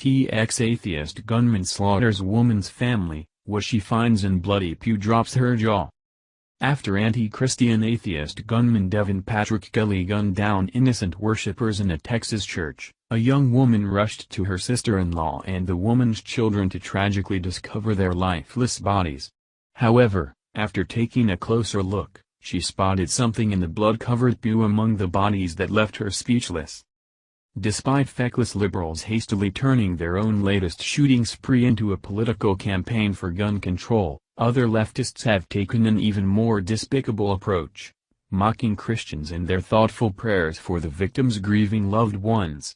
Atheist gunman slaughters woman's family, what she finds in bloody pew drops her jaw. After anti-Christian atheist gunman Devin Patrick Kelly gunned down innocent worshippers in a Texas church, a young woman rushed to her sister-in-law and the woman's children to tragically discover their lifeless bodies. However, after taking a closer look, she spotted something in the blood-covered pew among the bodies that left her speechless. Despite feckless liberals hastily turning their own latest shooting spree into a political campaign for gun control, other leftists have taken an even more despicable approach, mocking Christians and their thoughtful prayers for the victims' grieving loved ones.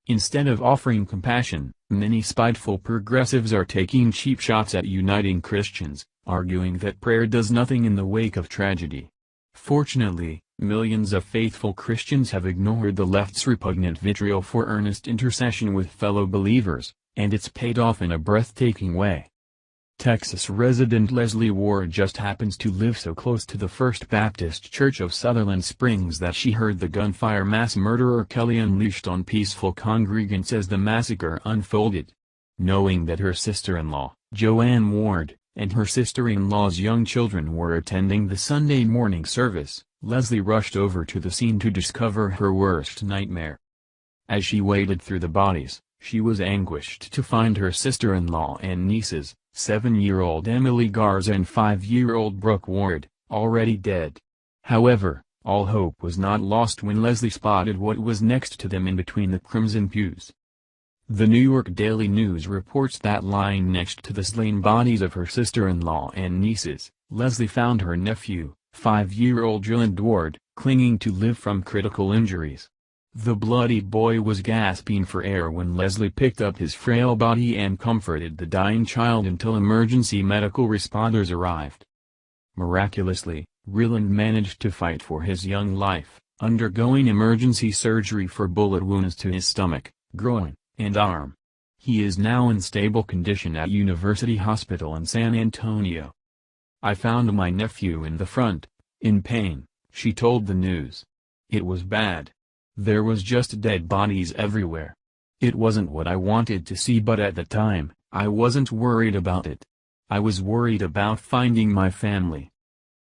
Instead of offering compassion, many spiteful progressives are taking cheap shots at uniting Christians, arguing that prayer does nothing in the wake of tragedy. Fortunately, millions of faithful Christians have ignored the left's repugnant vitriol for earnest intercession with fellow believers, and it's paid off in a breathtaking way. Texas resident Leslie Ward just happens to live so close to the First Baptist Church of Sutherland Springs that she heard the gunfire mass murderer Kelly unleashed on peaceful congregants as the massacre unfolded. Knowing that her sister-in-law, Joanne Ward, and her sister-in-law's young children were attending the Sunday morning service, Leslie rushed over to the scene to discover her worst nightmare. As she waded through the bodies, she was anguished to find her sister-in-law and nieces, 7-year-old Emily Garza and 5-year-old Brooke Ward, already dead. However, all hope was not lost when Leslie spotted what was next to them in between the crimson pews. The New York Daily News reports that lying next to the slain bodies of her sister-in-law and nieces, Leslie found her nephew, 5-year-old Ryland Ward, clinging to live from critical injuries. The bloody boy was gasping for air when Leslie picked up his frail body and comforted the dying child until emergency medical responders arrived. Miraculously, Ryland managed to fight for his young life, undergoing emergency surgery for bullet wounds to his stomach, groin, and arm. He is now in stable condition at University Hospital in San Antonio. "I found my nephew in the front, in pain," she told the news. "It was bad. There was just dead bodies everywhere. It wasn't what I wanted to see, but at the time, I wasn't worried about it. I was worried about finding my family."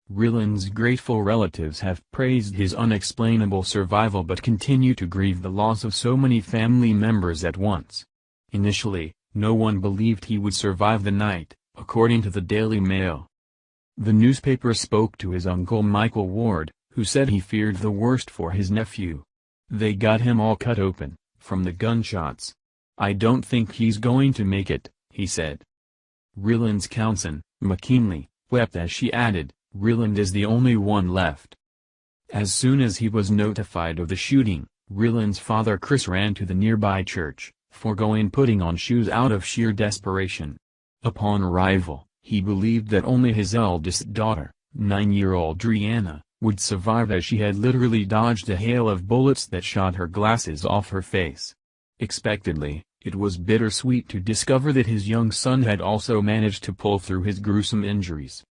Ryland's grateful relatives have praised his unexplainable survival but continue to grieve the loss of so many family members at once. Initially, no one believed he would survive the night, according to the Daily Mail. The newspaper spoke to his uncle Michael Ward, who said he feared the worst for his nephew. "They got him all cut open, from the gunshots. I don't think he's going to make it," he said. Ryland's cousin, McKinley, wept as she added, "Ryland is the only one left." As soon as he was notified of the shooting, Ryland's father Chris ran to the nearby church, foregoing putting on shoes out of sheer desperation. Upon arrival, he believed that only his eldest daughter, 9-year-old Drianna, would survive as she had literally dodged a hail of bullets that shot her glasses off her face. Expectedly, it was bittersweet to discover that his young son had also managed to pull through his gruesome injuries.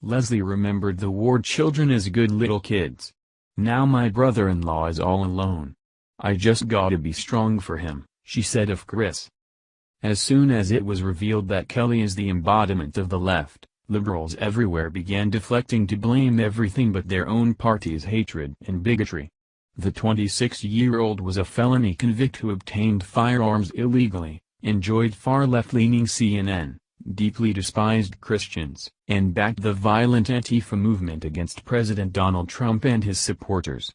Leslie remembered the Ward children as good little kids. "Now my brother-in-law is all alone. I just gotta be strong for him," she said of Chris. As soon as it was revealed that Kelly is the embodiment of the left, liberals everywhere began deflecting to blame everything but their own party's hatred and bigotry. The 26-year-old was a felony convict who obtained firearms illegally, enjoyed far left-leaning CNN, deeply despised Christians, and backed the violent Antifa movement against President Donald Trump and his supporters.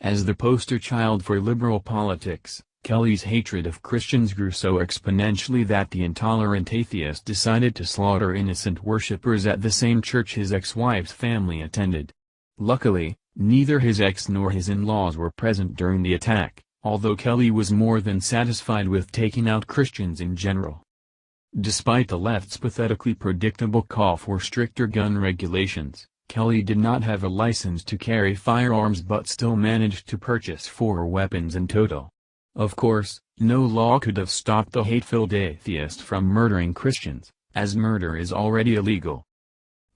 As the poster child for liberal politics, Kelly's hatred of Christians grew so exponentially that the intolerant atheist decided to slaughter innocent worshippers at the same church his ex-wife's family attended. Luckily, neither his ex nor his in-laws were present during the attack, although Kelly was more than satisfied with taking out Christians in general. Despite the left's pathetically predictable call for stricter gun regulations, Kelly did not have a license to carry firearms but still managed to purchase 4 weapons in total. Of course, no law could have stopped the hate-filled atheist from murdering Christians, as murder is already illegal.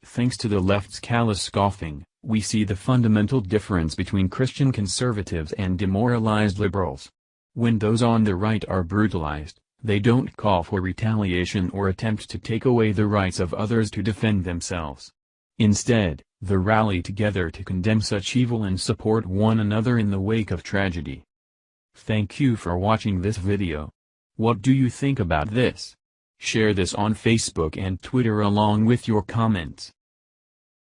Thanks to the left's callous scoffing, we see the fundamental difference between Christian conservatives and demoralized liberals. When those on the right are brutalized, They don't call for retaliation or attempt to take away the rights of others to defend themselves. Instead, they rally together to condemn such evil and support one another in the wake of tragedy. Thank you for watching this video. What do you think about this? Share this on Facebook and Twitter along with your comments.